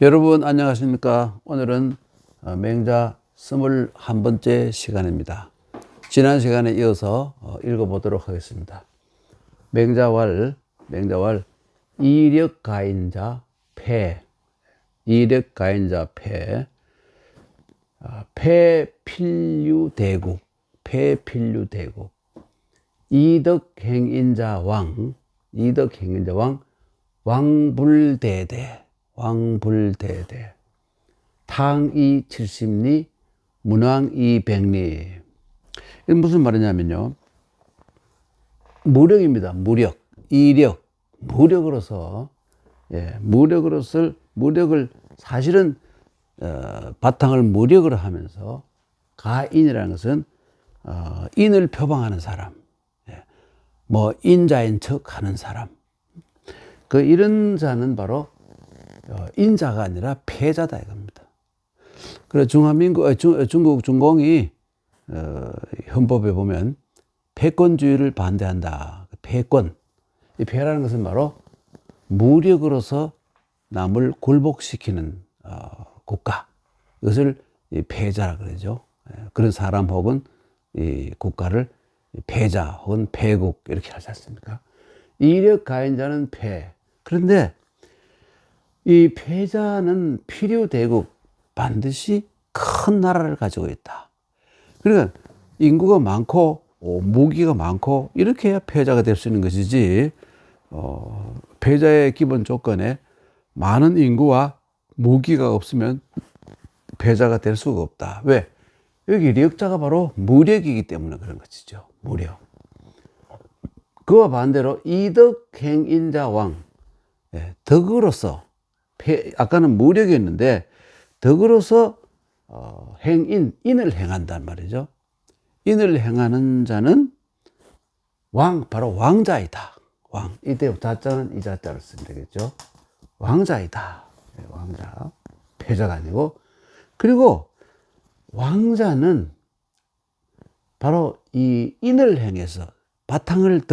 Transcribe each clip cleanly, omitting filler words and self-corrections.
여러분 안녕하십니까? 오늘은 맹자 21번째 시간입니다. 지난 시간에 이어서 읽어보도록 하겠습니다. 맹자왈 이력가인자 폐, 이력가인자 폐, 폐필류대국, 폐필류대국, 이덕행인자 왕, 이덕행인자 왕, 왕불대대, 왕불대대, 탕이 70리, 문왕이 100리. 이게 무슨 말이냐면요, 무력입니다. 무력, 이력, 무력으로서, 무력을 사실은 바탕을 무력으로 하면서 가인이라는 것은 인을 표방하는 사람, 뭐 인자인 척하는 사람, 이런 자는 바로 인자가 아니라 패자다 이겁니다. 그래서 중국 중공이 헌법에 보면 패권주의를 반대한다. 패권, 이 패라는 것은 바로 무력으로서 남을 굴복시키는 국가, 이것을 패자라 그러죠. 그런 사람 혹은 이 국가를 패자 혹은 패국 이렇게 하지 않습니까? 이력 가인자는 패. 그런데 이 패자는 필요대국, 반드시 큰 나라를 가지고 있다. 그러니까 인구가 많고 무기가 많고 이렇게 해야 패자가 될 수 있는 것이지, 패자의 기본 조건에 많은 인구와 무기가 없으면 패자가 될 수가 없다. 왜? 여기 력자가 바로 무력이기 때문에 그런 것이죠. 무력. 그와 반대로 이덕행인자 왕, 덕으로서, 아까는 무력이었는데 덕으로서 인을 행한단 말이죠. 인을 행하는 자는 바로 왕자이다. 왕, 이때 자자는 이 자자를 쓰면 되겠죠. 왕자이다. 왕자, 패자가 아니고. 그리고 왕자는 바로 이 인을 행해서 덕을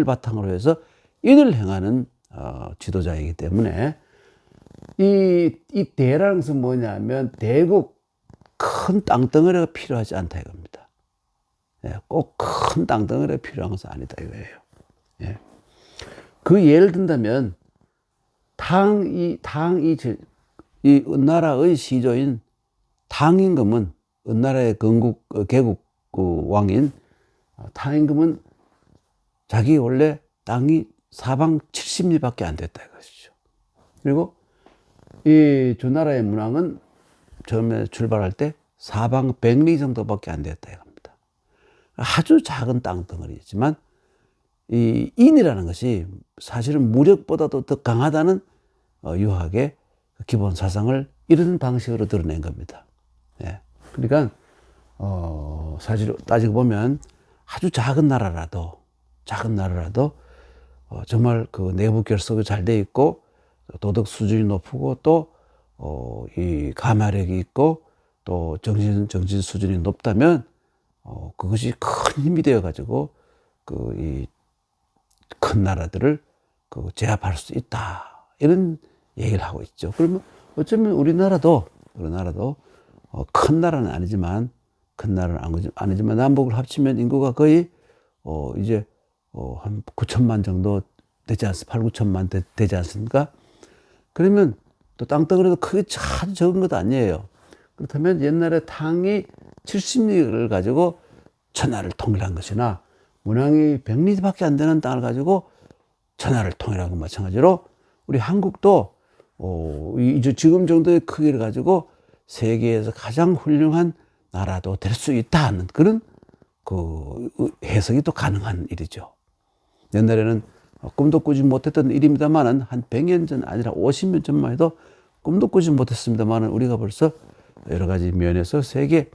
바탕으로 해서 인을 행하는 지도자이기 때문에 이 대라는 것은 뭐냐면 대국, 큰 땅덩어리가 필요하지 않다 이겁니다. 꼭 큰 땅덩어리가 필요한 것은 아니다 이거예요. 그 예를 든다면 이 은나라의 시조인 탕임금은, 은나라의 개국 왕인 탕임금은 자기 원래 땅이 사방 70리밖에 안 됐다 이것이죠. 그리고 이 주나라의 문왕은 처음에 출발할 때 사방 100리 정도밖에 안 됐다 이겁니다. 아주 작은 땅덩어리지만 이 인이라는 것이 사실은 무력보다도 더 강하다는 유학의 기본 사상을 이런 방식으로 드러낸 겁니다. 그러니까 사실 따지고 보면 아주 작은 나라라도 정말 그 내부 결속이 잘 돼 있고 도덕 수준이 높고 또 이 가마력이 있고 또 정신 수준이 높다면 그것이 큰 힘이 되어 가지고 이 큰 나라들을 제압할 수 있다, 이런 얘기를 하고 있죠. 그러면 어쩌면 우리나라도 큰 나라는 아니지만 남북을 합치면 인구가 거의 이제 한 9천만 정도 되지 않습니까? 8, 9천만 되지 않습니까? 그러면 또 땅덩어리도 크게 아주 적은 것도 아니에요. 그렇다면 옛날에 탕이 70리를 가지고 천하를 통일한 것이나 문왕이 100리밖에 안 되는 땅을 가지고 천하를 통일한 것 마찬가지로 우리 한국도 이제 지금 정도의 크기를 가지고 세계에서 가장 훌륭한 나라도 될 수 있다는 그런 해석이 또 가능한 일이죠. 옛날에는 꿈도 꾸지 못했던 일입니다만은 한 100년 전 아니라 50년 전만 해도 꿈도 꾸지 못했습니다만은 우리가 벌써 여러 가지 면에서 세계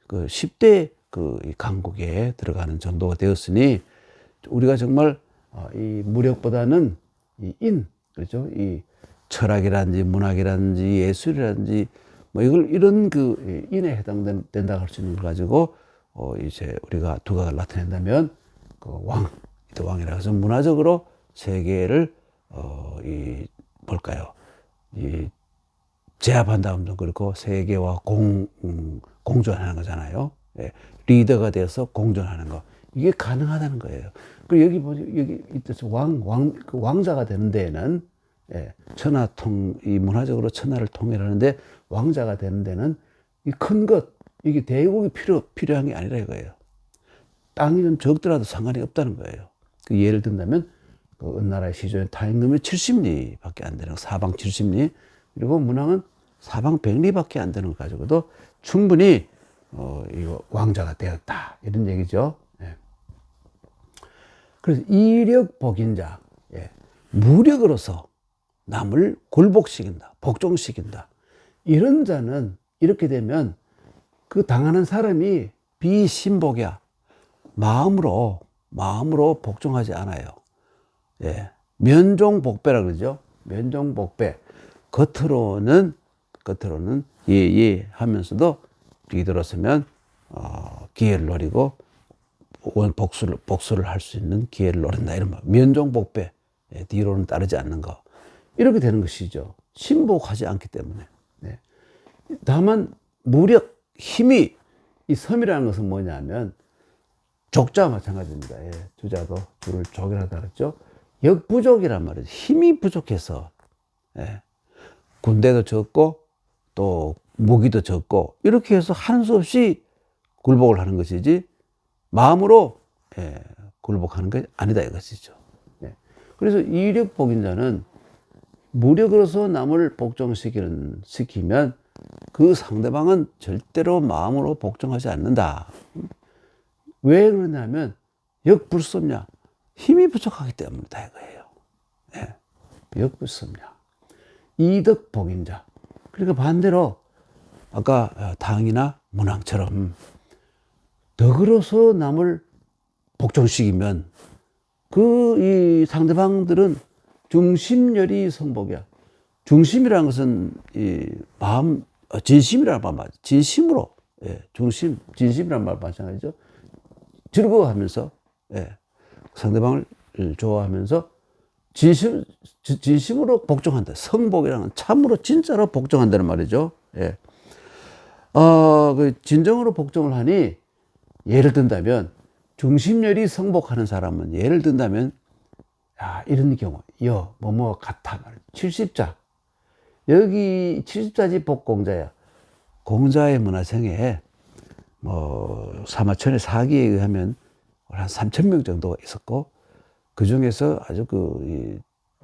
10대 강국에 들어가는 정도가 되었으니 우리가 정말 이 무력보다는 그렇죠? 이 철학이라든지 문학이라든지 예술이라든지 뭐 이런 인에 해당된다고 할 수 있는 걸 가지고 이제 우리가 두각을 나타낸다면 왕이라고 해서 문화적으로 세계를 이 제압한다 하면 그렇고 세계와 공존하는 거잖아요. 예, 리더가 돼서 공존하는 거. 이게 가능하다는 거예요. 그리고 여기 보니 여기 있듯이 그 왕자가 되는 데에는 예, 이 문화적으로 천하를 통일하는데 왕자가 되는 데는 이 큰 것, 이게 대국이 필요한 게 아니라 이거예요. 땅이 좀 적더라도 상관이 없다는 거예요. 그 예를 든다면 그 은나라의 시조의 타임금이 70리밖에 안 되는 거, 사방 70리. 그리고 문왕은 사방 100리밖에 안 되는 거 가지고도 충분히 이거 왕자가 되었다 이런 얘기죠. 예. 그래서 이력복인자, 예. 무력으로서 남을 굴복시킨다, 복종시킨다. 이런 자는 이렇게 되면 그 당하는 사람이 비신복이야. 마음으로 복종하지 않아요. 예. 면종복배라 그러죠. 면종복배. 겉으로는 예 하면서도 뒤돌아서면 기회를 노리고 복수를 할 수 있는 기회를 노린다 이런 말. 면종복배. 예, 뒤로는 따르지 않는 거. 이렇게 되는 것이죠. 신복하지 않기 때문에. 네. 다만 무력, 힘이 이 섬이라는 것은 뭐냐면 족자와 마찬가지입니다. 예, 주자도 줄을 족이라고 그랬죠. 역부족이란 말이죠. 힘이 부족해서 예, 군대도 적고 또 무기도 적고 이렇게 해서 하는 수 없이 굴복을 하는 것이지 마음으로 예, 굴복하는 게 아니다 이것이죠. 예. 그래서 이력복인자는 무력으로서 남을 복종시키면 그 상대방은 절대로 마음으로 복종하지 않는다. 왜 그러냐면 역불섭냐, 힘이 부족하기 때문이다 이거예요. 예. 역불섭냐. 이덕복인자. 그러니까 반대로 아까 당이나 문왕처럼 덕으로서 남을 복종시키면 이 상대방들은 중심열이 성복이야. 중심이라는 것은 이 마음, 진심이라는 말 맞아. 진심으로, 예, 진심이라는 말 마찬가지죠. 즐거워하면서, 예, 상대방을 좋아하면서 진심으로 복종한다. 성복이라는 건 참으로 진짜로 복종한다는 말이죠. 예. 그 진정으로 복종을 하니 예를 든다면 중심열이 성복하는 사람은 예를 든다면 이런 경우 뭐뭐 같아 말이죠. 70자 여기 70자지 복공자야. 공자의 문화생에 사마천의 사기에 의하면 한 3,000명 정도가 있었고 그 중에서 아주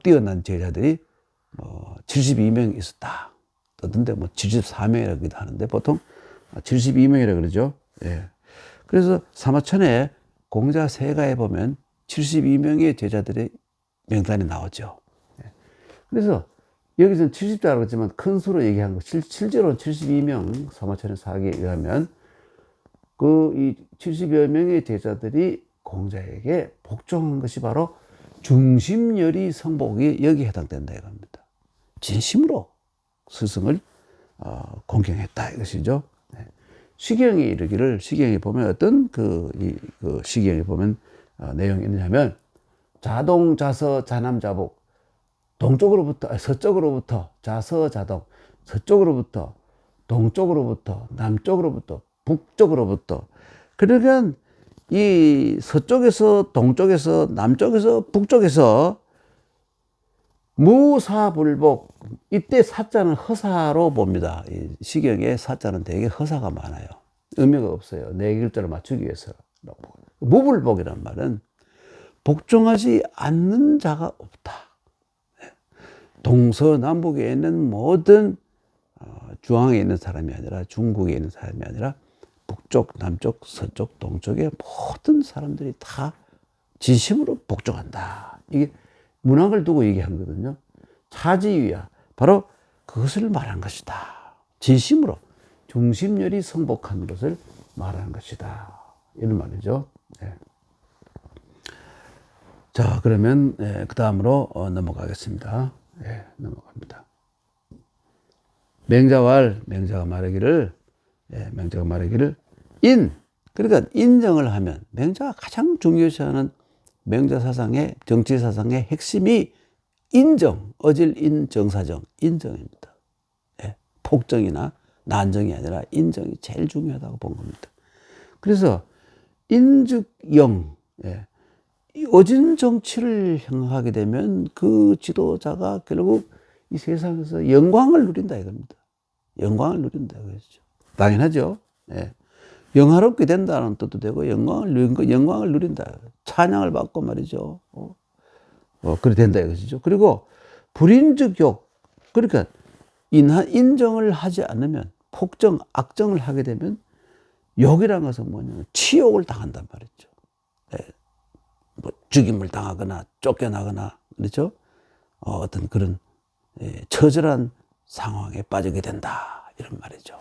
뛰어난 제자들이 72명 있었다. 떠든데 74명이라고도 하는데 보통 72명이라고 그러죠. 예. 그래서 사마천의 공자 세가에 보면 72명의 제자들의 명단이 나오죠. 예. 그래서 여기서는 70자라고 했지만 큰 수로 얘기한 거 실제로는 72명 사마천의 사기에 의하면 이 70여 명의 제자들이 공자에게 복종한 것이 바로 중심열이 성복이 여기에 해당된다 이겁니다. 진심으로 스승을 공경했다 이것이죠. 네. 시경에 보면 어떤 시경에 보면 내용이 있냐면 자동자서 자남자복 서쪽으로부터 자서자동 서쪽으로부터 동쪽으로부터 남쪽으로부터 북쪽으로부터 그러니까 이 서쪽에서 동쪽에서 남쪽에서 북쪽에서 무사불복 이때 사자는 허사로 봅니다. 이 시경에 사자는 되게 허사가 많아요. 의미가 없어요. 네 글자를 맞추기 위해서. 무불복이란 말은 복종하지 않는 자가 없다. 동서남북에 있는 모든 중앙에 있는 사람이 아니라 중국에 있는 사람이 아니라 북쪽, 남쪽, 서쪽, 동쪽의 모든 사람들이 다 진심으로 복종한다. 이게 문학을 두고 얘기한 거거든요. 차지위야. 바로 그것을 말한 것이다. 진심으로 중심열이 성복한 것을 말하는 것이다. 이런 말이죠. 네. 자, 그러면 그 다음으로 넘어가겠습니다. 넘어갑니다. 맹자가 말하기를 그러니까 인정을 하면 맹자가 가장 중요시하는 맹자 사상의 정치 사상의 핵심이 인정, 어질인 정사정, 인정입니다. 예, 폭정이나 난정이 아니라 인정이 제일 중요하다고 본 겁니다. 그래서 인즉영, 예, 어진 정치를 행하게 되면 그 지도자가 결국 이 세상에서 영광을 누린다 이겁니다. 영광을 누린다 이거죠. 당연하죠. 예. 영화롭게 된다는 뜻도 되고 영광을 누린다. 찬양을 받고 말이죠. 그래 된다 이것이죠. 그리고 불인즉욕, 그러니까 인정을 하지 않으면 폭정, 악정을 하게 되면 욕이라는 것은 뭐냐면 치욕을 당한단 말이죠. 예. 뭐 죽임을 당하거나 쫓겨나거나 그렇죠. 어떤 그런 처절한 상황에 빠지게 된다 이런 말이죠.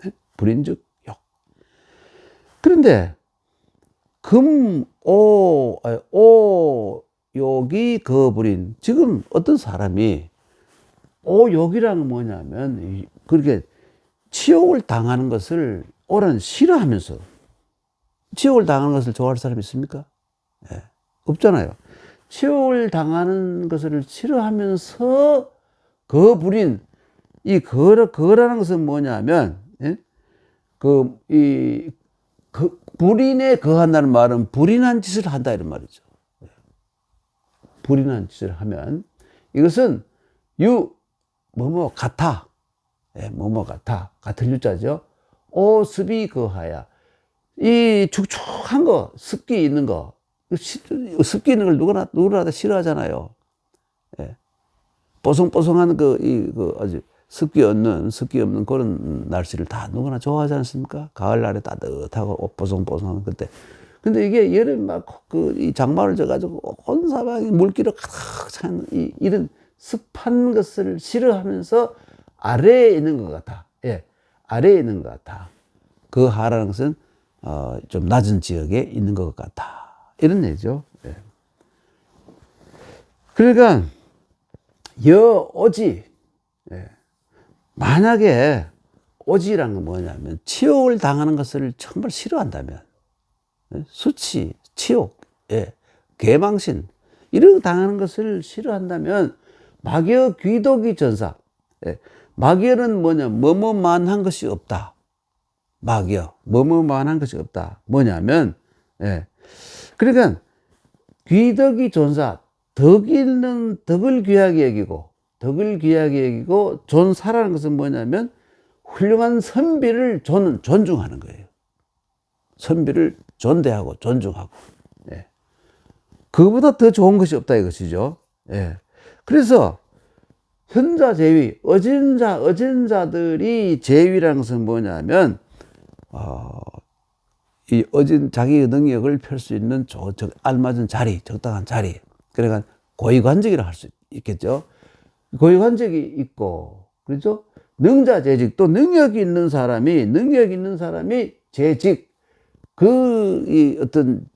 예? 불인즉욕. 그런데 욕이 거불인, 지금 어떤 사람이 욕이라는 건 뭐냐면 그렇게 치욕을 당하는 것을 오란 싫어하면서 치욕을 당하는 것을 좋아할 사람이 있습니까? 예, 없잖아요. 치욕을 당하는 것을 싫어하면서 거불인, 이 거라는 것은 뭐냐면, 예? 불인에 거한다는 말은 불인한 짓을 한다 이런 말이죠. 불인한 짓을 하면 이것은 뭐뭐 같아, 예, 뭐뭐 같아, 같은 유자죠. 습이 거하야, 이 축축한 거, 습기 있는 거, 습기 있는 걸 누구나 다 싫어하잖아요. 예. 뽀송뽀송한 아주 습기 없는 그런 날씨를 다 누구나 좋아하지 않습니까? 가을날에 따뜻하고 뽀송뽀송한 그때. 근데 이게 여름 이 장마를 져가지고 온 사방에 물기로 가득 찬 이런 습한 것을 싫어하면서 아래에 있는 것 같아. 예. 아래에 있는 것 같아. 그 하라는 것은, 좀 낮은 지역에 있는 것 같아. 이런 얘기죠. 예. 그러니까, 오지. 예. 만약에 오지라는 건 뭐냐면 치욕을 당하는 것을 정말 싫어한다면, 수치, 치욕, 예, 개망신 이런 거 당하는 것을 싫어한다면 막여 귀독이 전사, 예, 막여는 뭐냐, 뭐뭐만한 것이 없다. 막여, 뭐뭐만한 것이 없다. 뭐냐면, 예, 그러니까 귀덕이 존사, 덕을 귀하게 여기고, 존사라는 것은 뭐냐면 훌륭한 선비를 존중하는 거예요. 선비를 존대하고 존중하고. 예. 그거보다 더 좋은 것이 없다 이것이죠. 예. 그래서 현자 제위, 어진 자들이 제위라는 것은 뭐냐면, 이 자기의 능력을 펼 수 있는 알맞은 자리, 적당한 자리. 그러니까 고위관직이라 할 수 있겠죠. 고위관직이 있고, 그렇죠? 능자재직, 또 능력이 있는 사람이 재직, 어떤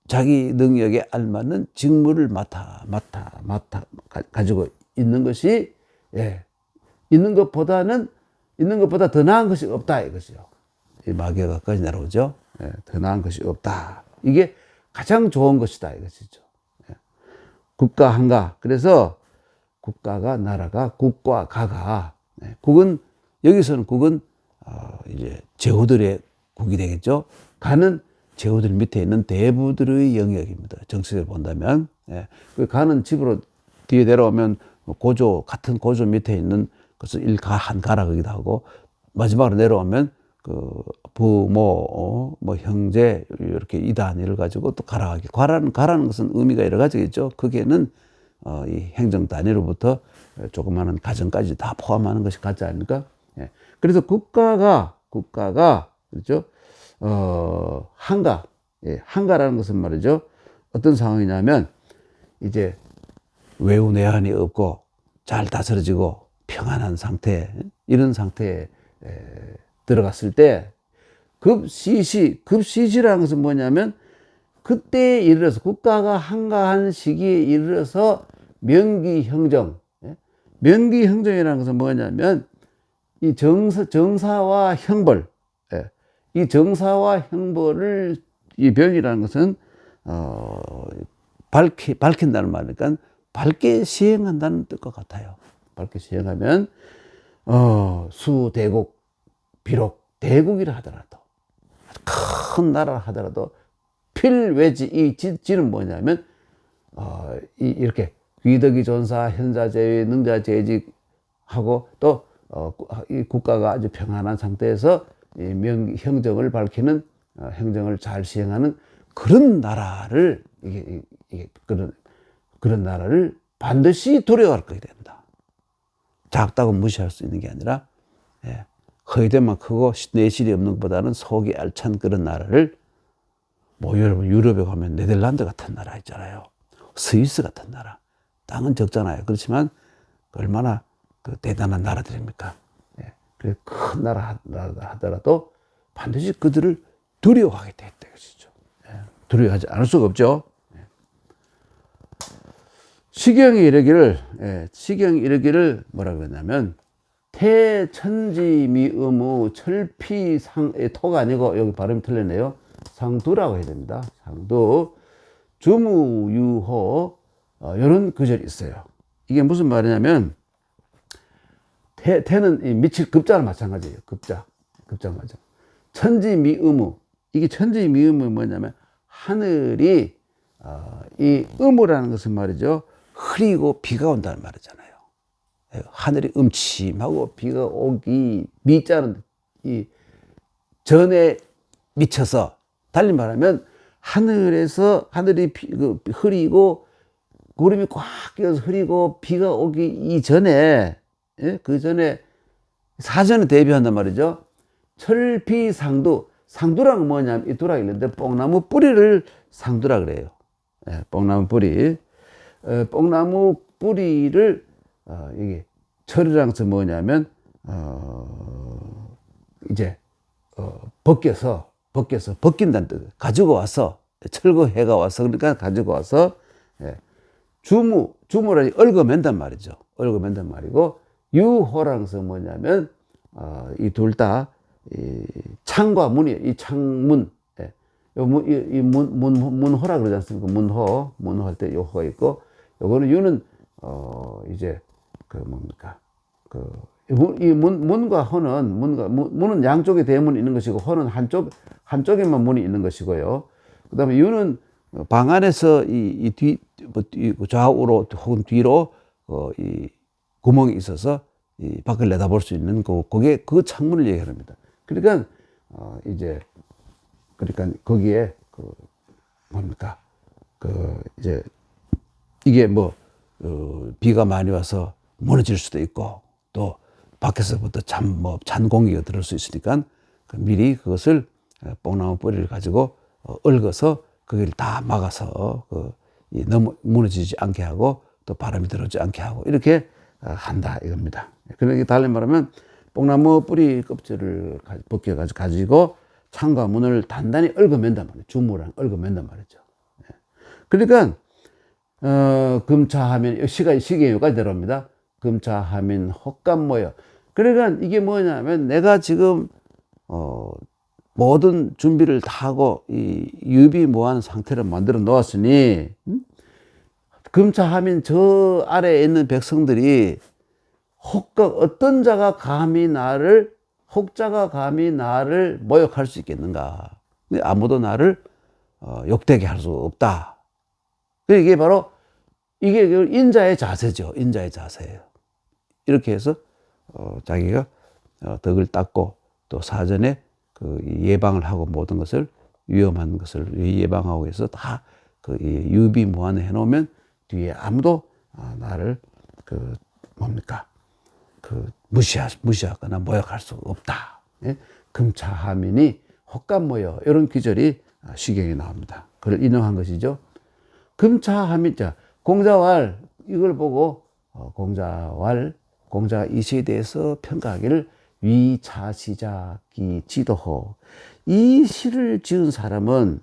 자기 능력에 알맞는 직무를 가지고 있는 것이, 예, 있는 것보다 더 나은 것이 없다 이것이요. 이 마귀가까지 내려오죠. 예, 더 나은 것이 없다. 이게 가장 좋은 것이다 이것이죠. 예. 국가 한가. 그래서 국가가, 나라가, 국과 가가, 예, 여기서는 국은 이제 제후들의 국이 되겠죠. 가는 제후들 밑에 있는 대부들의 영역입니다. 정치적으로 본다면. 예. 그 가는 집으로 뒤에 내려오면 같은 고조 밑에 있는 것을 한가라 거기도 하고, 마지막으로 내려오면 부모, 형제, 이렇게 이단위를 가지고 또 가라하기. 가라는 것은 의미가 여러 가지겠죠. 거기에는 이 행정 단위로부터 조그마한 가정까지 다 포함하는 것이 가지 아닙니까? 예. 그래서 국가가, 그렇죠? 한가. 예. 한가라는 것은 말이죠. 어떤 상황이냐면, 이제 외우내환이 없고 잘 다스려지고 평안한 상태, 이런 상태에 들어갔을 때, 급시시라는 것은 뭐냐면, 그때에 이르러서, 국가가 한가한 시기에 이르러서 명기형정. 명기형정이라는 것은 뭐냐면, 이 정사와 형벌, 이 정사와 형벌을, 이 병이라는 것은 밝힌다는 말이니까 밝게 시행한다는 뜻과 같아요. 밝게 시행하면 수대국, 비록 대국이라 하더라도, 큰 나라라 하더라도 필외지, 이 지는 뭐냐면 이렇게 귀덕이 존사, 현자제위, 능자재직하고 또 이 국가가 아주 평안한 상태에서 이 형정을 밝히는, 행정을 잘 시행하는 그런 나라를, 그런 나라를 반드시 두려워할 거게 됩니다. 작다고 무시할 수 있는 게 아니라, 허위됨만 크고 내실이 없는 것보다는 속이 알찬 그런 나라를, 뭐 여러분 유럽에 가면 네덜란드 같은 나라 있잖아요. 스위스 같은 나라. 땅은 적잖아요. 그렇지만 얼마나 그 대단한 나라들입니까? 큰 나라 하더라도 반드시 그들을 두려워하게 돼 있다 것이죠. 두려워하지 않을 수가 없죠. 시경이 이르기를 뭐라고 그러냐면, 태천지미의무 철피상, 토가 아니고 여기 발음이 틀렸네요. 상두라고 해야 됩니다. 상두, 주무유호, 이런 구절이 있어요. 이게 무슨 말이냐면, 태는 미칠 급자랑 마찬가지예요. 급자 맞아. 천지미의무, 이게 천지미의무 뭐냐면, 하늘이 이 의무라는 것은 말이죠, 흐리고 비가 온다는 말이잖아요. 하늘이 음침하고 비가 오기, 미자는 이 전에 미쳐서, 달리 말하면 하늘이 흐리고 구름이 꽉 끼어서 흐리고 비가 오기 이전에, 그 전에 사전에 대비한단 말이죠. 철피상두, 상두라는 뭐냐면, 이 두라고 있는데 뽕나무 뿌리를 상두라 그래요. 뽕나무 뿌리. 뽕나무 뿌리를 이게 철이랑 뭐냐면 이제 벗긴다는 뜻. 가지고 와서, 철거해가 와서, 그러니까 가지고 와서, 주무라니 얽어맨단 말이죠. 얽어맨단 말이고, 유호라는 것은 뭐냐면 이 둘 다 창과 문이에요. 이 창문, 이 문호라 그러지 않습니까? 문호 할 때 요호가 있고, 요거는 유는 이제 뭡니까? 이 문과 호는, 문은 양쪽에 대문이 있는 것이고, 호는 한쪽에만 문이 있는 것이고요. 그 다음에 유는 방 안에서 좌우로 혹은 뒤로 이 구멍이 있어서 이 밖을 내다볼 수 있는 그게 그 창문을 얘기합니다. 그러니까 그러니까 거기에 뭡니까? 이제 이게 비가 많이 와서 무너질 수도 있고, 또 밖에서부터 찬 공기가 들어올 수 있으니까 미리 그것을 뽕나무 뿌리를 가지고 얽어서 거기를 다 막아서 너무 무너지지 않게 하고, 또 바람이 들어오지 않게 하고, 이렇게 한다 이겁니다. 그러니까 달리 말하면 뽕나무 뿌리 껍질을 가지고 창과 문을 단단히 얽어맨단 말이에요. 주무랑 얽어맨단 말이죠. 그러니까 금차하면, 시계 여기까지 들어옵니다. 금차하민 헛간모여. 그러니까 이게 뭐냐면, 내가 지금 모든 준비를 다 하고 이 유비무한 상태를 만들어 놓았으니, 금차하민 저 아래에 있는 백성들이 어떤 자가 감히 혹자가 감히 나를 모욕할 수 있겠는가? 근데 아무도 나를 욕되게 할 수 없다. 이게 바로 인자의 자세죠. 인자의 자세예요. 이렇게 해서 자기가 덕을 닦고, 또 사전에 예방을 하고, 모든 것을, 위험한 것을 예방하고 해서 다 유비무환을 해놓으면 뒤에 아무도 나를 무시하거나 모욕할 수 없다. 금차하민이 헛간모여, 이런 기절이 시경에 나옵니다. 그걸 인용한 것이죠. 금차하민, 공자왈, 이걸 보고 공자가 이 시에 대해서 평가하기를, 위차시자기 지도호. 이 시를 지은 사람은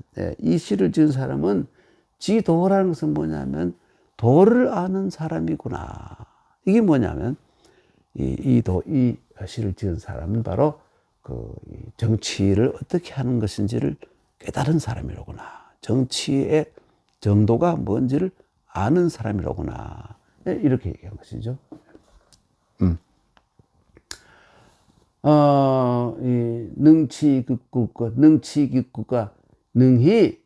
지도라는 것은 뭐냐면 도를 아는 사람이구나. 이게 뭐냐면, 이 시를 지은 사람은 바로 정치를 어떻게 하는 것인지를 깨달은 사람이로구나. 정치의 정도가 뭔지를 아는 사람이로구나. 이렇게 얘기한 것이죠. 이 능치국가 능히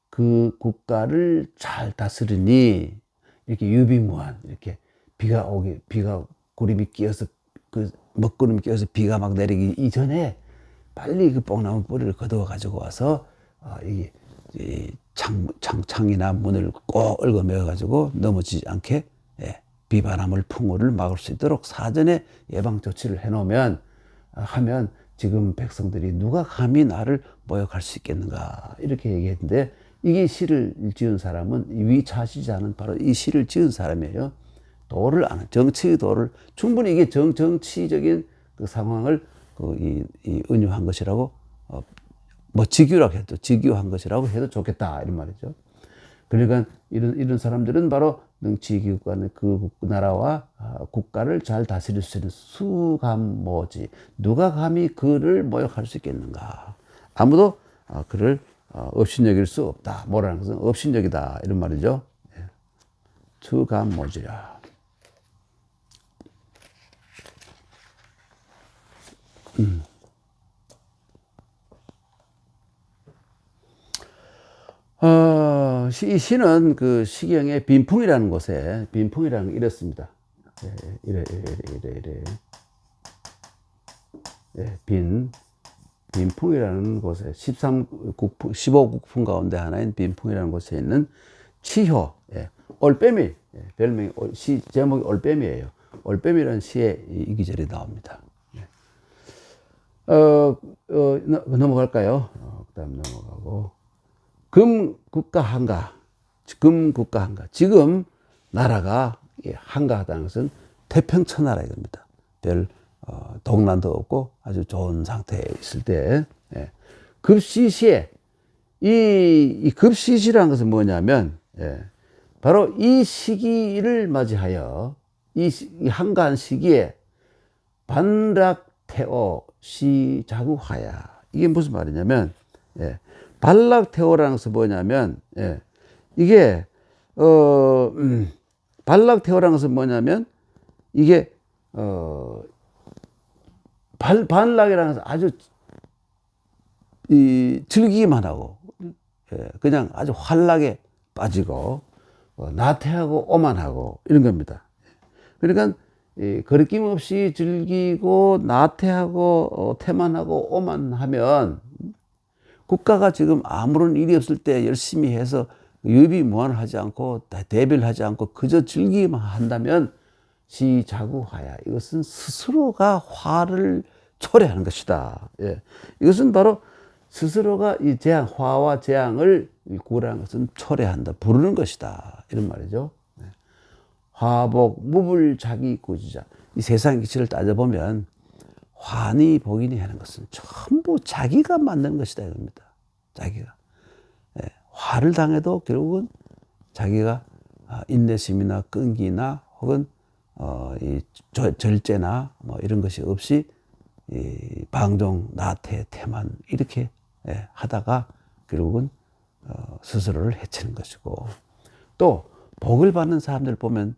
그 국가를 잘 다스리니 이렇게 유비무환 이렇게 비가 구름이 끼어서 그 먹구름이 끼어서 비가 막 내리기 이전에 빨리 그 뽕나무 뿌리를 거두어 가지고 와서 이 창이나 문을 꼭 얽어매어 가지고 넘어지지 않게 비바람을 풍우를 막을 수 있도록 사전에 예방 조치를 해놓으면 하면 지금 백성들이 누가 감히 나를 모욕할 수 있겠는가 이렇게 얘기했는데 이게 시를 지은 사람은 위차시지 않은 바로 이 시를 지은 사람이에요. 도를 아는 정치의 도를 충분히 이게 정치적인 그 상황을 은유한 것이라고 뭐 직유라고 해도 직유한 것이라고 해도 좋겠다 이런 말이죠. 그러니까 이런 사람들은 바로 능치기국가는 그 나라와 국가를 잘 다스릴 수 있는 수감모지. 누가 감히 그를 모욕할 수 있겠는가. 아무도 그를 업신여길 수 없다. 뭐라는 것은 업신여기다 이런 말이죠. 수감모지라. 이 시는 그 시경의 빈풍이라는 곳에 빈풍이라는 게 이렇습니다. 이래. 빈풍이라는 곳에 15국풍 가운데 하나인 빈풍이라는 곳에 있는 치효, 올빼미, 별명이 시 제목이 올빼미예요. 올빼미라는 시에 이 기절이 나옵니다. 넘어갈까요? 그다음 넘어가고. 금국가 한가. 지금 나라가 한가하다는 것은 태평천하라 이겁니다. 별 동난도 없고 아주 좋은 상태에 있을 때 급시시에 이 급시시라는 것은 뭐냐면 바로 이 시기를 맞이하여 이 한가한 시기에 반락태오 시자구하야. 이게 무슨 말이냐면 발락태오라는 것은 뭐냐면 이게 발락태오라는 것은 뭐냐면 이게 반락이라는 것은 아주 즐기기만 하고 그냥 아주 환락에 빠지고 나태하고 오만하고 이런 겁니다. 그러니까 거리낌 없이 즐기고 나태하고 태만하고 오만하면 국가가 지금 아무런 일이 없을 때 열심히 해서 유비무환을 하지 않고 대비를 하지 않고 그저 즐기기만 한다면 시자구하야. 이것은 스스로가 화를 초래하는 것이다. 이것은 바로 스스로가 이 재앙, 화와 재앙을 구라는 것은 초래한다, 부르는 것이다. 이런 말이죠. 화복, 무불자기구지자. 이 세상 이치를 따져보면 환희, 복인이 하는 것은 전부 자기가 만드는 것이다 이겁니다. 자기가. 화를 당해도 결국은 자기가 인내심이나 끈기나 혹은 이 절제나 뭐 이런 것이 없이 이 방종, 나태, 태만 이렇게 하다가 결국은 스스로를 해치는 것이고, 또 복을 받는 사람들 보면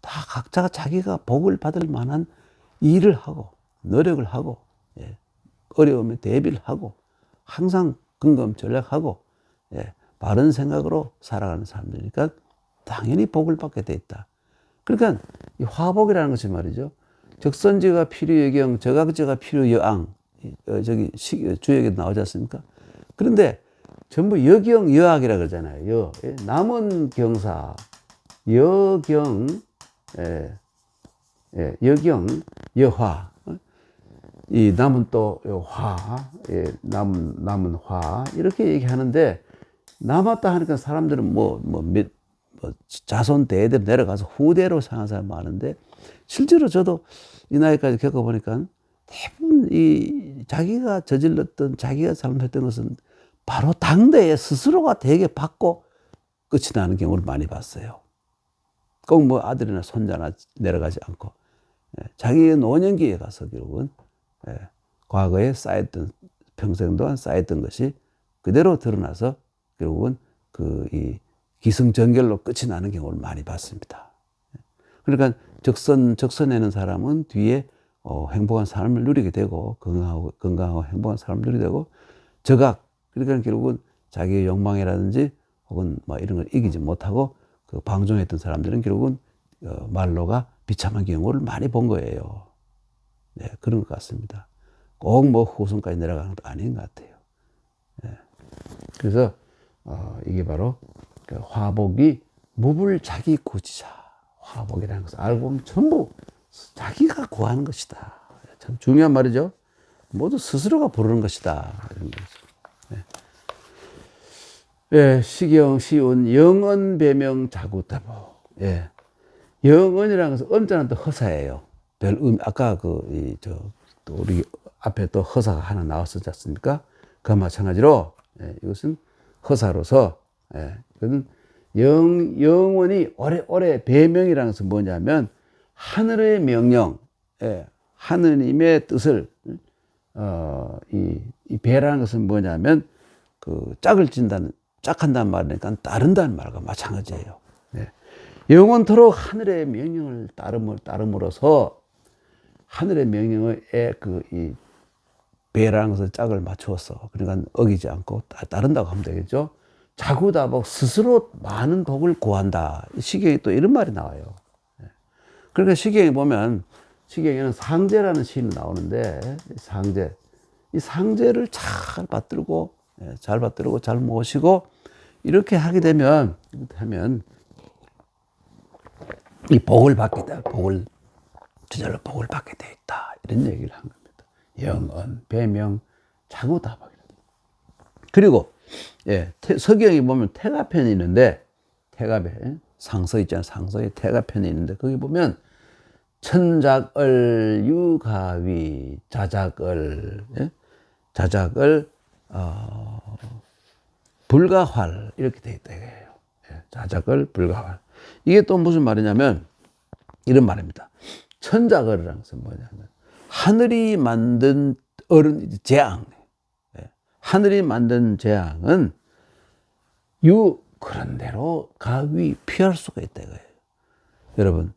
다 각자가 자기가 복을 받을 만한 일을 하고 노력을 하고 어려움에 대비를 하고 항상 근검절약하고 바른 생각으로 살아가는 사람들이니까 당연히 복을 받게 돼 있다. 그러니까 이 화복이라는 것이 말이죠. 적선지가 필요여경, 저각지가 필요여앙. 저기 주역에 나오지 않습니까? 그런데 전부 여경, 여학이라 그러잖아요. 남은 경사, 여경, 여경, 여화. 이 남은 또 화, 남은 화. 이렇게 얘기하는데 남았다 하니까 사람들은 자손 대대로 내려가서 후대로 사는 사람 많은데 실제로 저도 이 나이까지 겪어보니까 대부분 이 자기가 저질렀던 자기가 잘못했던 것은 바로 당대에 스스로가 되게 받고 끝이 나는 경우를 많이 봤어요. 꼭 뭐 아들이나 손자나 내려가지 않고 자기의 노년기에 가서 결국은 과거에 쌓였던 평생 동안 쌓였던 것이 그대로 드러나서 결국은 이 기승전결로 끝이 나는 경우를 많이 봤습니다. 그러니까 적선에는 사람은 뒤에 행복한 삶을 누리게 되고 건강하고 행복한 삶을 누리게 되고 적악, 그러니까 결국은 자기의 욕망이라든지 혹은 뭐 이런 걸 이기지 못하고 그 방종했던 사람들은 결국은 말로가 비참한 경우를 많이 본 거예요. 네, 그런 것 같습니다. 꼭 뭐 후손까지 내려가는 것도 아닌 것 같아요. 네. 그래서 이게 바로 그 화복이 무불자기 구지자. 화복이라는 것을 알고 보면 전부 자기가 구하는 것이다. 참 중요한 말이죠. 모두 스스로가 부르는 것이다. 이런 거죠. 네. 예, 시경, 시운, 영언, 배명, 자구타보. 예. 영언이라는 것은 엄자는 또 허사예요. 아까 또 우리 앞에 또 허사가 하나 나왔었지 않습니까? 그와 마찬가지로, 예, 이것은 허사로서, 예, 이것은 영원히 오래 배명이라는 것은 뭐냐면, 하늘의 명령, 예, 하느님의 뜻을, 이 배라는 것은 뭐냐면, 짝한다는 말이니까 따른다는 말과 마찬가지예요. 예. 영원토록 하늘의 명령을 따름으로써 하늘의 명령에 이 배라는 것을 짝을 맞추었어. 그러니까 어기지 않고 따른다고 하면 되겠죠. 자구다복 스스로 많은 복을 구한다. 시경에 또 이런 말이 나와요. 그러니까 시경에 보면 시경에는 상제라는 시인이 나오는데 이 상제를 잘 받들고 잘 모시고 이렇게 하게 되면 이 복을 받게 돼. 저절로 복을 받게 돼 있다. 이런 얘기를 한 겁니다. 영언, 배명, 자구다복이다. 그리고 서경에 보면 태가편이 있는데 태가편 상서 있잖아요. 상서에 태가편이 있는데 거기 보면 천작을 유가위 자작을 불가활 이렇게 돼 있다 이거예요. 자작을 불가활. 이게 또 무슨 말이냐면 이런 말입니다. 천작을이라는 것은 뭐냐면 하늘이 만든 재앙. 하늘이 만든 재앙은 그런 대로 가위 피할 수가 있다 이거예요. 여러분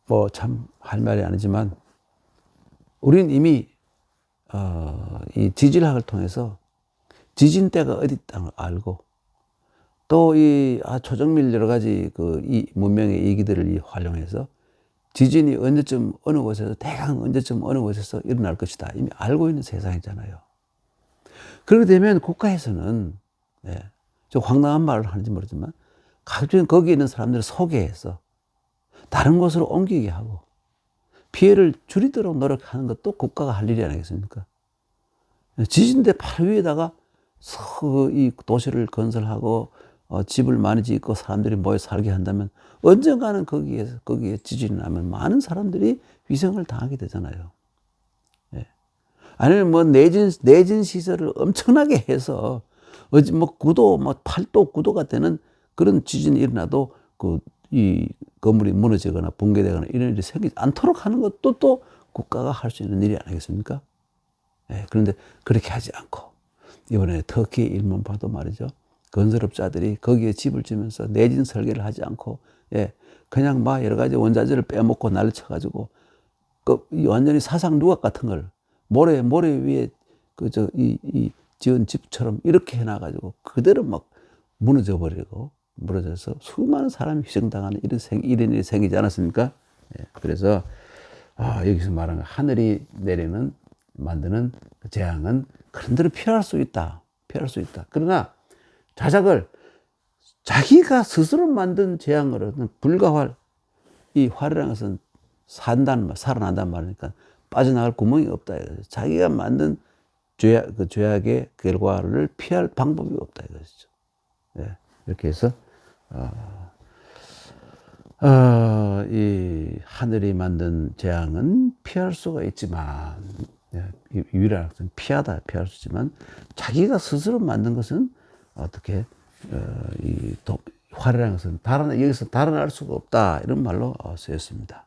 뭐 참 할 말이 아니지만 우리는 이미 이 지질학을 통해서 지진대가 어디 있다는 걸 알고 또 이 초정밀 여러 가지 이 문명의 이기들을 활용해서 지진이 언제쯤 어느 곳에서 대강 언제쯤 어느 곳에서 일어날 것이다 이미 알고 있는 세상이잖아요. 그렇게 되면 국가에서는 좀 황당한 말을 하는지 모르지만 갑자기 거기에 있는 사람들을 소개해서 다른 곳으로 옮기게 하고 피해를 줄이도록 노력하는 것도 국가가 할 일이 아니겠습니까? 지진대 바로 위에다가 이 도시를 건설하고 집을 많이 짓고 사람들이 모여 살게 한다면 언젠가는 거기에 지진이 나면 많은 사람들이 위생을 당하게 되잖아요. 아니면 뭐 내진 시설을 엄청나게 해서 뭐 8도 9도가 되는 그런 지진이 일어나도 이 건물이 무너지거나 붕괴되거나 이런 일이 생기지 않도록 하는 것도 또 국가가 할 수 있는 일이 아니겠습니까? 그런데 그렇게 하지 않고 이번에 터키 일문 봐도 말이죠. 건설업자들이 거기에 집을 지면서 내진 설계를 하지 않고 그냥 막 여러 가지 원자재를 빼먹고 난리 쳐가지고 완전히 사상 누각 같은 걸 모래 위에 이 지은 집처럼 이렇게 해놔가지고 그대로 막 무너져서 수많은 사람이 희생당하는 이런 일이 생기지 않았습니까? 그래서 여기서 말하는 하늘이 만드는 재앙은 그런 대로 피할 수 있다. 그러나 자작을 자기가 스스로 만든 재앙으로는 불가활, 이 활이라는 것은 살아난다는 말이니까 빠져나갈 구멍이 없다. 자기가 만든 죄악의 결과를 피할 방법이 없다 이것이죠. 이렇게 해서 이 하늘이 만든 재앙은 피할 수가 있지만 유일한 것은 피할 수 있지만 자기가 스스로 만든 것은 어떻게 활이라는 것은 여기서 달아날 수가 없다 이런 말로 쓰였습니다.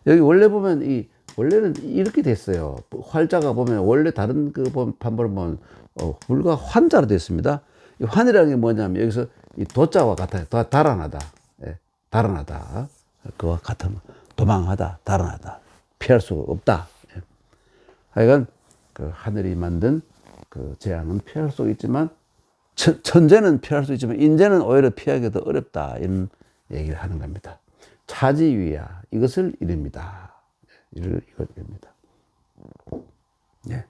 여기 원래 보면 원래는 이렇게 됐어요. 활자가 보면 원래 다른 판본을 보면 불과 환자로 되어 있습니다. 이 환이라는 게 뭐냐면 여기서 이 도자와 같아요. 달아나다. 예, 달아나다. 그와 같으면 도망하다, 달아나다. 피할 수가 없다. 예. 하여간 그 하늘이 만든 그 재앙은 피할 수 있지만 천재는 피할 수 있지만 인재는 오히려 피하기 더 어렵다. 이런 얘기를 하는 겁니다. 차지위야 이것을 이릅니다. 이걸 이릅니다. 예.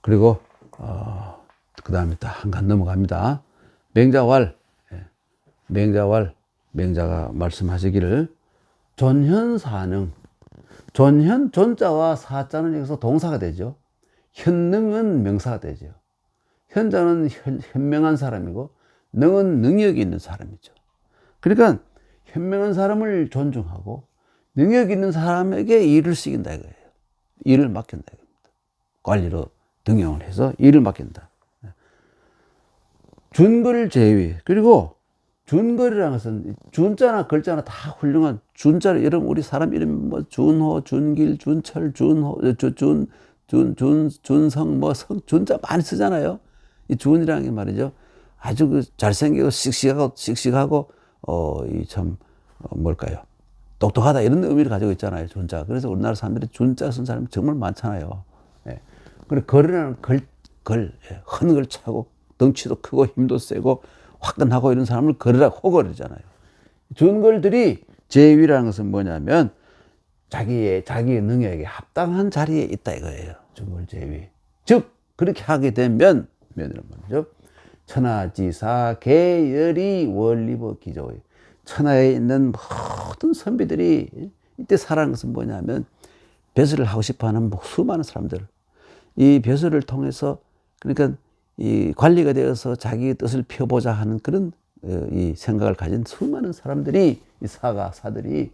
그리고 그 다음에 딱 한 간 넘어갑니다. 맹자왈, 예. 맹자가 말씀하시기를 존현사능, 존자와 사자는 여기서 동사가 되죠. 현능은 명사가 되죠. 현자는 현명한 사람이고 능은 능력이 있는 사람이죠. 그러니까 현명한 사람을 존중하고 능력 있는 사람에게 일을 시킨다 이거예요. 일을 맡긴다 이겁니다. 관리로 등용을 해서 일을 맡긴다. 준걸 제위. 그리고 준걸이라는 것은 준자나 글자나 다 훌륭한 준자로 이름 우리 사람 이름 뭐 준호, 준길, 준철, 준성 뭐 준자 많이 쓰잖아요. 이 준이라는 게 말이죠. 아주 그 잘생기고 씩씩하고 이 참 뭘까요? 똑똑하다 이런 의미를 가지고 있잖아요. 준자. 그래서 우리나라 사람들이 준자 쓴 사람이 정말 많잖아요. 예. 그리고 걸이라는 예. 헌걸 차고 덩치도 크고 힘도 세고 화끈하고 이런 사람을 걸이라고 호걸이잖아요. 준걸들이 제위라는 것은 뭐냐면 자기의 능력에 합당한 자리에 있다 이거예요. 준걸 제위. 즉 그렇게 하게 되면 말이죠. 천하지사 계열이 원리버 기조의 천하에 있는 모든 선비들이 이때 살아가는 것은 뭐냐면 벼슬을 하고 싶어하는 수많은 사람들 이 벼슬을 통해서 그러니까 이 관리가 되어서 자기의 뜻을 펴보자 하는 그런 이 생각을 가진 수많은 사람들이 이 사들이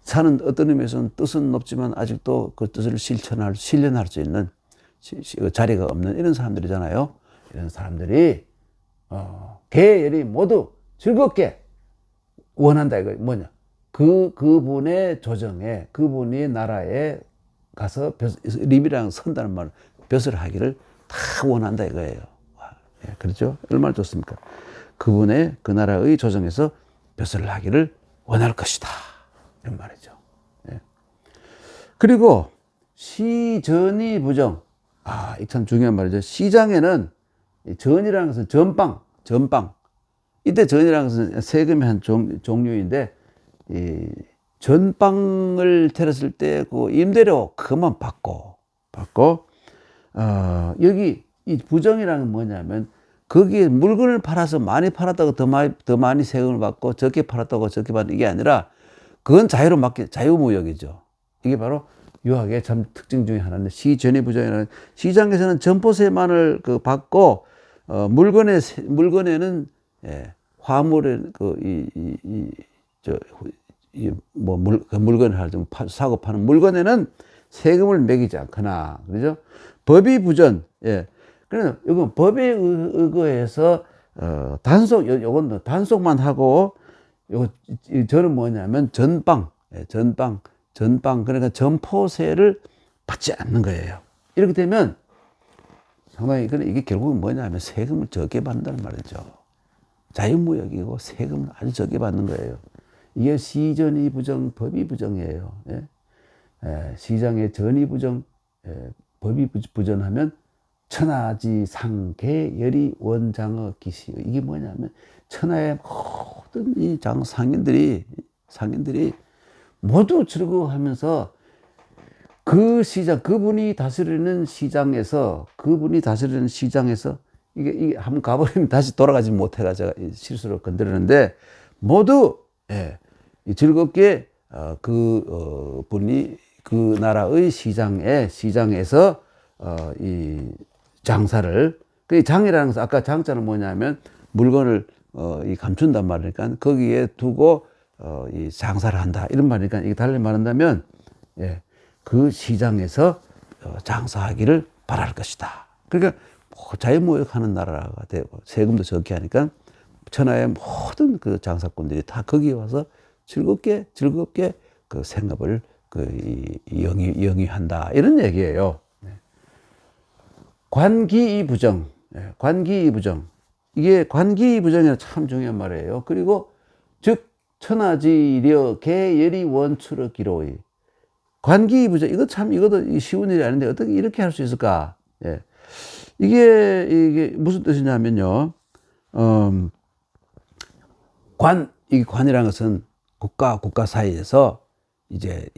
사는 어떤 의미에서는 뜻은 높지만 아직도 그 뜻을 실현할 수 있는 자리가 없는 이런 사람들이잖아요. 이런 사람들이 계열이 모두 즐겁게 원한다 이거 뭐냐? 그분의 조정에 그분의 나라에 가서 리비랑 선다는 말 벼슬 하기를 다 원한다 이거예요. 예, 그렇죠? 얼마나 좋습니까? 그분의 그 나라의 조정에서 벼슬을 하기를 원할 것이다. 이런 말이죠. 예. 그리고 시전이 부정. 이 참 중요한 말이죠. 시장에는 전이라는 것은 전빵. 이때 전이라는 것은 세금의 한 종류인데 이 전빵을 테렸을 때 그 임대료 그만 받고 여기 이 부정이라는 건 뭐냐면 거기에 물건을 팔아서 많이 팔았다고 더 많이 세금을 받고 적게 팔았다고 적게 받는 이게 아니라 그건 자유무역이죠. 이게 바로 유학의 참 특징 중에 하나인데 시전이 부정이라는 시장에서는 점포세만을 받고 물건에는 화물에 물건을 사고 파는 물건에는 세금을 매기지 않거나 그렇죠? 법이 부전. 예. 그래서 이건 법에 의거해서 요건 단속만 하고 저는 뭐냐면 전빵 그러니까 점포세를 받지 않는 거예요. 이렇게 되면 상당히 이게 결국은 뭐냐면 세금을 적게 받는다는 말이죠. 자유무역이고 세금을 아주 적게 받는 거예요. 이게 시전이 부정, 법이 부정이에요. 예? 시장의 전이 부정, 법이 부전하면 천하지 상계열이 원장어 기시. 이게 뭐냐면 천하의 모든 이 상인들이 모두 즐거워하면서 그 시장, 그분이 다스리는 시장에서 이게 한번 가버리면 다시 돌아가지 못해가 제가 실수로 건드리는데 모두 즐겁게 분이 그 나라의 시장에서 이 장사를 그 장이라는 것은 아까 장자는 뭐냐면 물건을 이 감춘단 말이니까 거기에 두고 이 장사를 한다 이런 말이니까 이게 달리 말한다면 그 시장에서 장사하기를 바랄 것이다. 그러니까 자유무역하는 나라가 되고 세금도 적게 하니까 천하의 모든 그 장사꾼들이 다 거기에 와서 즐겁게 그 생업을 영위한다 이런 얘기예요. 관기이부정. 이게 관기부정이라 참 중요한 말이에요. 그리고 즉 천하지려 계열이 원추러 기로이. 관기부정, 이것도 쉬운 일이 아닌데 어떻게 이렇게 할 수 있을까? 예. 이게 무슨 뜻이냐면요. 이 관이라는 것은 국가 사이에서 이제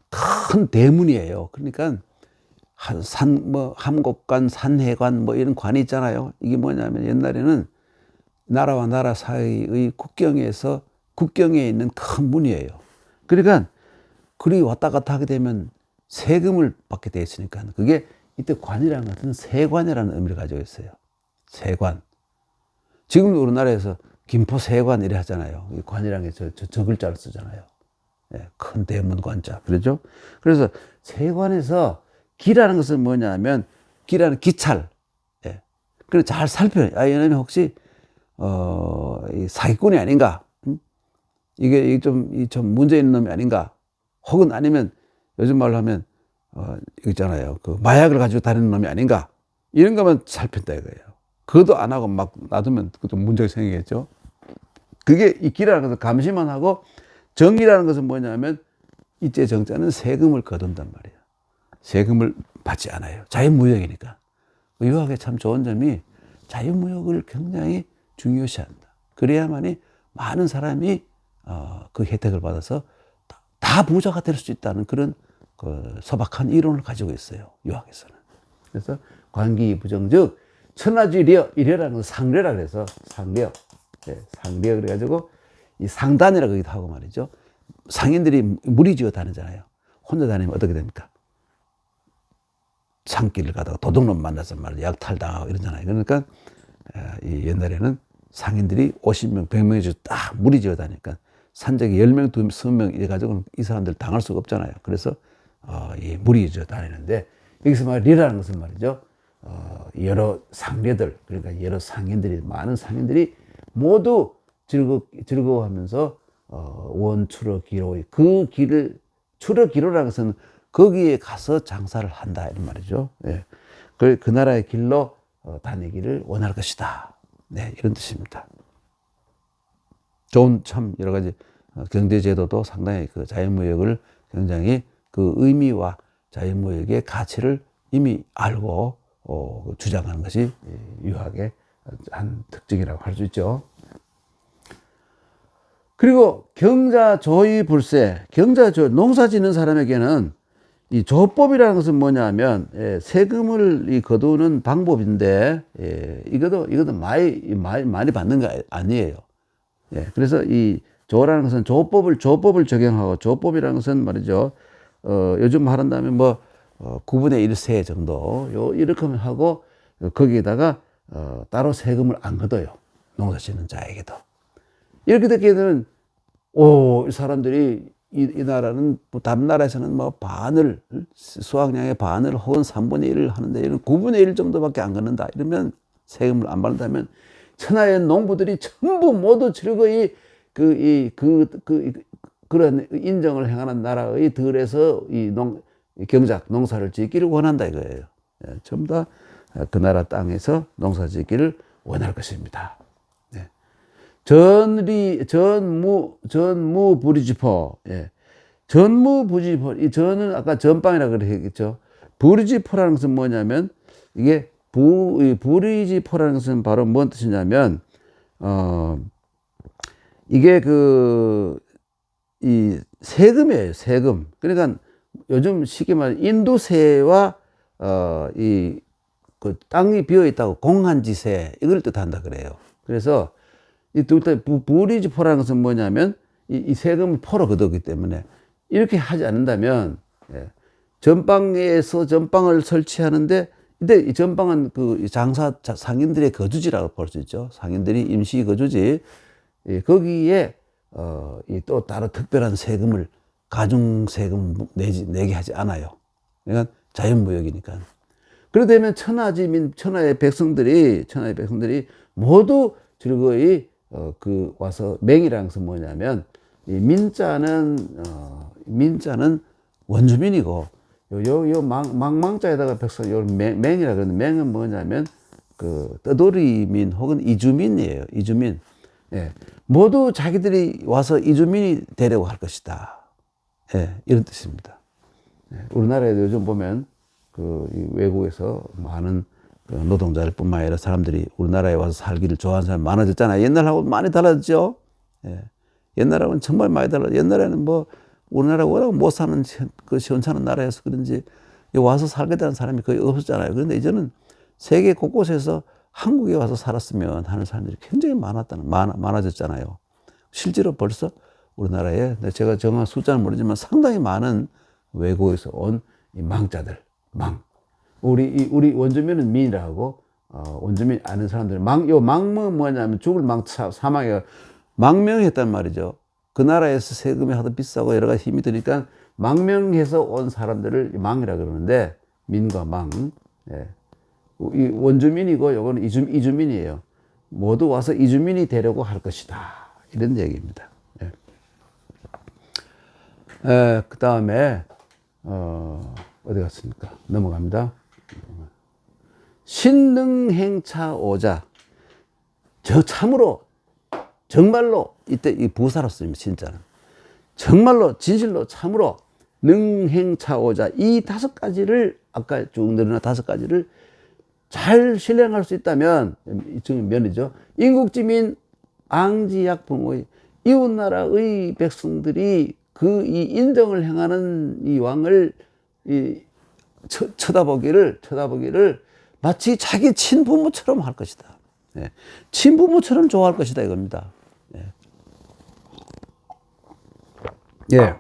큰 대문이에요. 그러니까 함곡관, 산해관 이런 관이 있잖아요. 이게 뭐냐면 옛날에는 나라와 나라 사이의 국경에 있는 큰 문이에요. 그러니까 그리 왔다 갔다 하게 되면 세금을 받게 돼 있으니까 그게 이때 관이라는 것은 세관이라는 의미를 가지고 있어요. 세관. 지금도 우리나라에서 김포 세관 이래 하잖아요. 관이라는 게 저 글자를 쓰잖아요. 예, 큰 대문 관자. 그러죠? 그래서 세관에서 기라는 것은 뭐냐면 기라는 기찰. 예. 그래서 잘 살펴요. 얘는 혹시 이 사기꾼이 아닌가? 이게 좀 문제 있는 놈이 아닌가? 혹은 아니면 요즘 말로 하면 이거 있잖아요. 그 마약을 가지고 다니는 놈이 아닌가? 이런 것만 살핀다 이거예요. 그것도 안 하고 막 놔두면 좀 문제가 생기겠죠. 그게 이 기라는 것은 감시만 하고, 정이라는 것은 뭐냐면 이때 정자는 세금을 거둔단 말이에요. 세금을 받지 않아요. 자유무역이니까. 유학에 참 좋은 점이 자유무역을 굉장히 중요시한다. 그래야만이 많은 사람이 그 혜택을 받아서 다 부자가 될 수 있다는 그런 그 소박한 이론을 가지고 있어요. 유학에서는. 그래서 관기부정 즉 천하지려, 이려라는 건 상려라 그래서 상려. 네, 상려 그래가지고 이 상단이라고 하기도 하고 말이죠. 상인들이 무리지어 다니잖아요. 혼자 다니면 어떻게 됩니까? 산길을 가다가 도둑놈 만나서 말이죠. 약탈당하고 이러잖아요. 그러니까 이 옛날에는 상인들이 50명, 100명이 딱 무리지어 다니니까 산적이 10명, 20명 이래가지고 이 사람들 당할 수가 없잖아요. 그래서 이 무리지어 다니는데 여기서 말이라는 것은 말이죠. 여러 상례들, 그러니까 여러 상인들이, 많은 상인들이 모두 즐거워하면서 원추러 기로의 그 길을, 추러 기로라는 것은 거기에 가서 장사를 한다 이런 말이죠. 예. 그 나라의 길로 다니기를 원할 것이다. 네, 이런 뜻입니다. 좋은 참 여러 가지 경제제도도 상당히 그 자유무역을 굉장히 그 의미와 자유무역의 가치를 이미 알고 주장하는 것이 유학의 한 특징이라고 할 수 있죠. 그리고 경자조의불세, 농사 짓는 사람에게는 이 조법이라는 것은 뭐냐면 세금을 거두는 방법인데 이것도 많이 받는 거 아니에요. 그래서 이 조라는 것은 조법을 적용하고, 조법이라는 것은 말이죠. 요즘 말한다면 9분의 1세 정도 이렇게 하고 거기에다가 따로 세금을 안 걷어요. 농사 짓는 자에게도. 이렇게 되게 되면 이 사람들이 이 나라는 다른 나라에서는 반을, 수확량의 반을 혹은 3분의 1을 하는데 이런 9분의 1 정도밖에 안 걷는다. 이러면 세금을 안 받는다면 천하의 농부들이 전부 모두 즐거이 그런 인정을 행하는 나라의 들에서 농사를 짓기를 원한다 이거예요. 전부 다 그 나라 땅에서 농사 짓기를 원할 것입니다. 전무부리지포. 전무부리지포. 이 전은 아까 전빵이라고 그랬겠죠. 부리지포라는 것은 뭐냐면 이게 부리지포라는 것은 바로 뭔 뜻이냐면 이게 이 세금이에요. 세금. 그러니까 요즘 쉽게 말해 인도세와 그 땅이 비어 있다고 공한지세 이걸 뜻한다 그래요. 그래서 이 부리지포라는 것은 뭐냐면 이 세금을 포로 걷었기 때문에 이렇게 하지 않는다면 전방에서 전방을 설치하는데 이때 이 전방은 그 상인들의 거주지라고 볼 수 있죠. 상인들이 임시 거주지. 거기에 또 따로 특별한 세금을 가중세금 내게 하지 않아요. 그러니까 자연무역이니까. 그러다 보면 천하의 백성들이 모두 즐거이 와서 맹이라는 것은 뭐냐면 이 민자는 원주민이고 요 망자에다가 백성 요 맹이라 그러는데 맹은 뭐냐면 그 떠돌이민 혹은 이주민이에요. 이주민. 예. 모두 자기들이 와서 이주민이 되려고 할 것이다. 예. 이런 뜻입니다. 예. 우리나라에도 요즘 보면 그 외국에서 많은 그 노동자들 뿐만 아니라 사람들이 우리나라에 와서 살기를 좋아하는 사람이 많아졌잖아요. 옛날하고 많이 달라졌죠. 예. 옛날하고는 정말 많이 달라졌죠. 옛날에는 뭐 우리나라가 워낙 못 사는 그 시원찮은 나라여서 그런지 와서 살게 되는 사람이 거의 없었잖아요. 그런데 이제는 세계 곳곳에서 한국에 와서 살았으면 하는 사람들이 굉장히 많아졌잖아요. 실제로 벌써 우리나라에 제가 정확한 숫자는 모르지만 상당히 많은 외국에서 온 이 망자들, 우리 원주민은 민이라고, 원주민 아는 사람들은 망은 뭐냐면 죽을 망, 사망에 망명했단 말이죠. 그 나라에서 세금이 하도 비싸고 여러 가지 힘이 드니까 망명해서 온 사람들을 망이라 그러는데, 민과 망. 예. 이 원주민이고 요거는 이주민이에요. 모두 와서 이주민이 되려고 할 것이다. 이런 얘기입니다. 예. 그 다음에, 어디 갔습니까? 넘어갑니다. 신능행차오자. 참으로, 정말로, 이때 이 부사로 씁니다, 진짜는. 정말로, 진실로, 참으로, 능행차오자. 이 5가지를, 아까 쭉 늘어난 5가지를 잘 실행할 수 있다면, 지금 면이죠. 인국지민 앙지약 부모의 이웃나라의 백성들이 이 인정을 행하는 이 왕을 쳐다보기를 마치 자기 친부모처럼 할 것이다. 예. 친부모처럼 좋아할 것이다 이겁니다. 예. 예.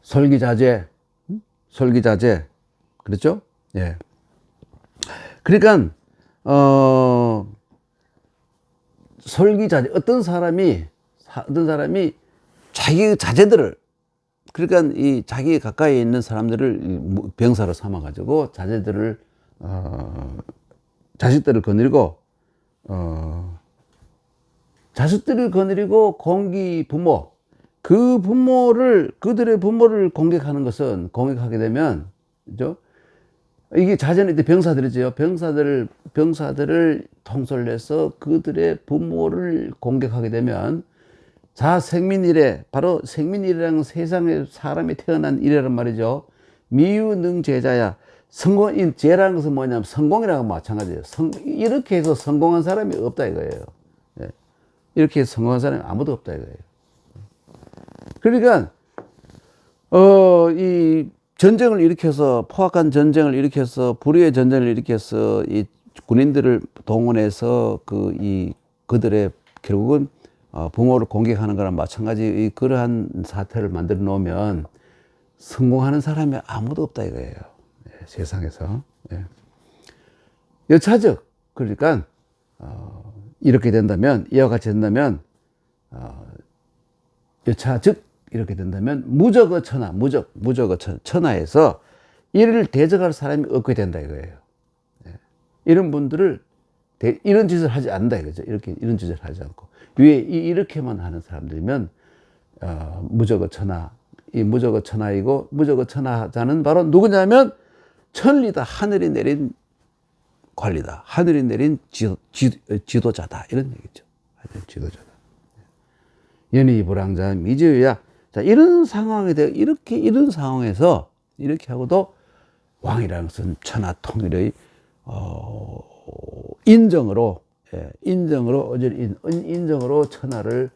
설기자재, 그렇죠? 예. 그러니까 설기자재, 어떤 사람이 자기 자제들을, 그러니까 이 자기 가까이에 있는 사람들을 병사로 삼아 가지고 자제들을 자식들을 거느리고 공기 부모, 그들의 부모를 공격하게 되면, 그죠? 이게 자제는 병사들이죠. 병사들을 통솔해서 그들의 부모를 공격하게 되면 자생민일에, 바로 생민일이라는 세상에 사람이 태어난 일이란 말이죠. 미유능제자야. 제라는 것은 뭐냐면 성공이라고 마찬가지예요. 이렇게 해서 성공한 사람이 없다 이거예요. 예. 이렇게 해서 성공한 사람이 아무도 없다 이거예요. 그러니까 이 전쟁을 일으켜서, 포악한 전쟁을 일으켜서, 불의의 전쟁을 일으켜서 이 군인들을 동원해서 그들의 결국은 부모를 공격하는 거랑 마찬가지, 그러한 사태를 만들어 놓으면 성공하는 사람이 아무도 없다 이거예요. 예, 세상에서. 예. 여차적, 그러니까 이렇게 된다면, 이와 같이 된다면, 여차적 이렇게 된다면 무적어 천하에서 이를 대적할 사람이 없게 된다 이거예요. 예. 이런 분들을 이런 짓을 하지 않는다 이거죠. 이런 짓을 하지 않고 위에 이렇게만 하는 사람들이면 무적어 천하. 이 무적어 천하이고, 무적어 천하자는 바로 누구냐면 천리다. 하늘이 내린 관리다. 하늘이 내린 지도자다. 이런 얘기죠. 지도자다. 연희불황자 미지유야. 자, 이런 상황에서 이렇게 하고도 왕이라는 것은 천하 통일의 인정으로 천하를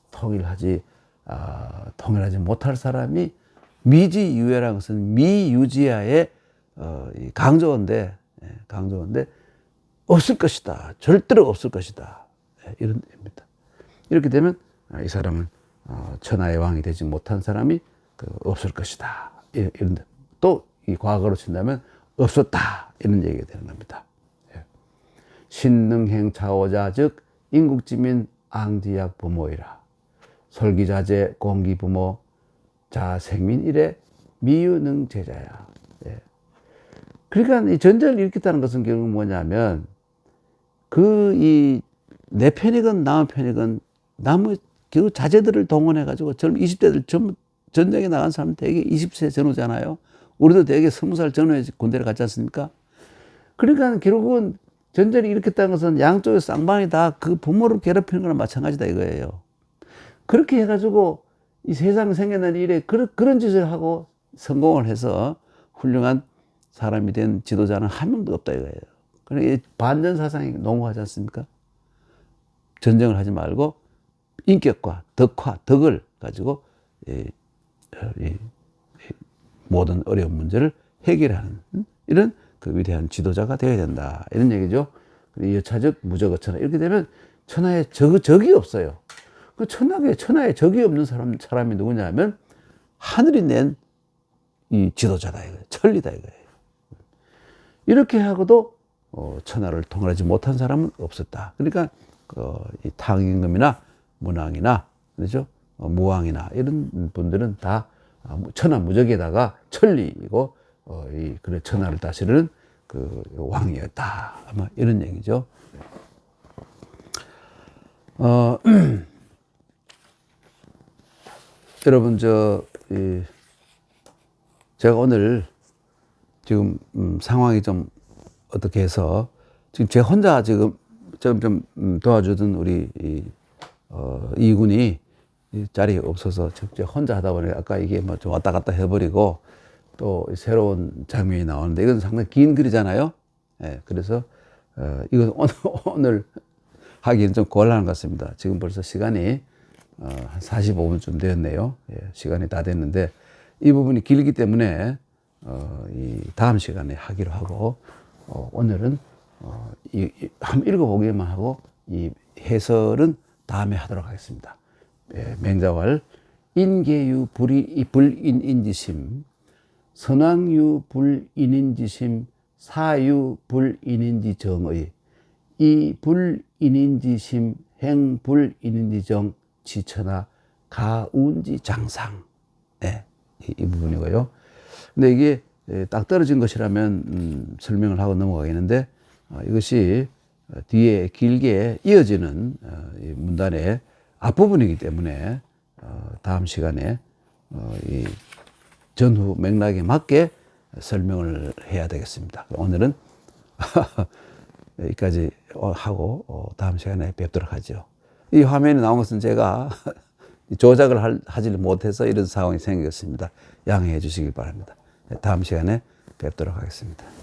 통일하지 못할 사람이 미지유야라는 것은 미유지야의 강조어인데 없을 것이다. 절대로 없을 것이다. 이런 의미입니다. 이렇게 되면 이 사람은 천하의 왕이 되지 못한 사람이 없을 것이다. 이런, 또 이 과거로 친다면 없었다. 이런 얘기가 되는 겁니다. 예. 신능행차오자 즉 인국지민 앙지약 부모이라. 설기자재 공기부모 자생민일에 미유능제자야. 예. 그러니까 이 전쟁을 일으켰다는 것은 결국 뭐냐면 내 편이건 남의 편이건 그 자제들을 동원해가지고 젊은 20대들 전부 전쟁에 나간 사람 되게 20세 전후잖아요. 우리도 되게 20살 전후에 군대를 갔지 않습니까? 그러니까 결국은 전쟁이 일으켰다는 것은 양쪽의 쌍방이 다 그 부모를 괴롭히는 거랑 마찬가지다 이거예요. 그렇게 해가지고 이 세상 생겨난 일에 그런 짓을 하고 성공을 해서 훌륭한 사람이 된 지도자는 한 명도 없다 이거예요. 그러니까 반전 사상이 농후하지 않습니까? 전쟁을 하지 말고 인격과 덕을 가지고 모든 어려운 문제를 해결하는 이런 그 위대한 지도자가 되어야 된다 이런 얘기죠. 여차적 무적 천하 이렇게 되면 천하에 적이 없어요. 그 천하에 적이 없는 사람이 누구냐면 하늘이 낸 이 지도자다 이거예요. 천리다 이거예요. 이렇게 하고도 천하를 통일하지 못한 사람은 없었다. 그러니까 이 탕임금이나 문왕이나 그렇죠? 무왕이나 이런 분들은 다 천하무적에다가 천리이고 그래 천하를 다스리는 그 왕이었다. 아마 이런 얘기죠. 여러분 제가 오늘 지금 상황이 좀 어떻게 해서 지금 제 혼자 지금 좀 도와주던 우리 이군이 자리에 없어서 제가 혼자 하다 보니까 아까 이게 뭐 좀 왔다 갔다 해버리고 또 새로운 장면이 나오는데 이건 상당히 긴 글이잖아요. 예, 그래서 이건 오늘 하기는 좀 곤란한 것 같습니다. 지금 벌써 시간이 한 45분쯤 되었네요. 예, 시간이 다 됐는데 이 부분이 길기 때문에 이 다음 시간에 하기로 하고 오늘은 한번 읽어보기만 하고 이 해설은 다음에 하도록 하겠습니다. 예, 맹자왈 인계유 불인인지심 선왕유 불인인지심 사유 불인인지정의 이 불인인지심 행 불인인지정 지천하 가운지 장상 예, 이 부분이고요. 근데 이게 딱 떨어진 것이라면 설명을 하고 넘어가겠는데 이것이 뒤에 길게 이어지는 문단의 앞부분이기 때문에 다음 시간에 이 전후 맥락에 맞게 설명을 해야 되겠습니다. 오늘은 여기까지 하고 다음 시간에 뵙도록 하죠. 이 화면에 나온 것은 제가 조작을 하지 못해서 이런 상황이 생겼습니다. 양해해 주시기 바랍니다. 다음 시간에 뵙도록 하겠습니다.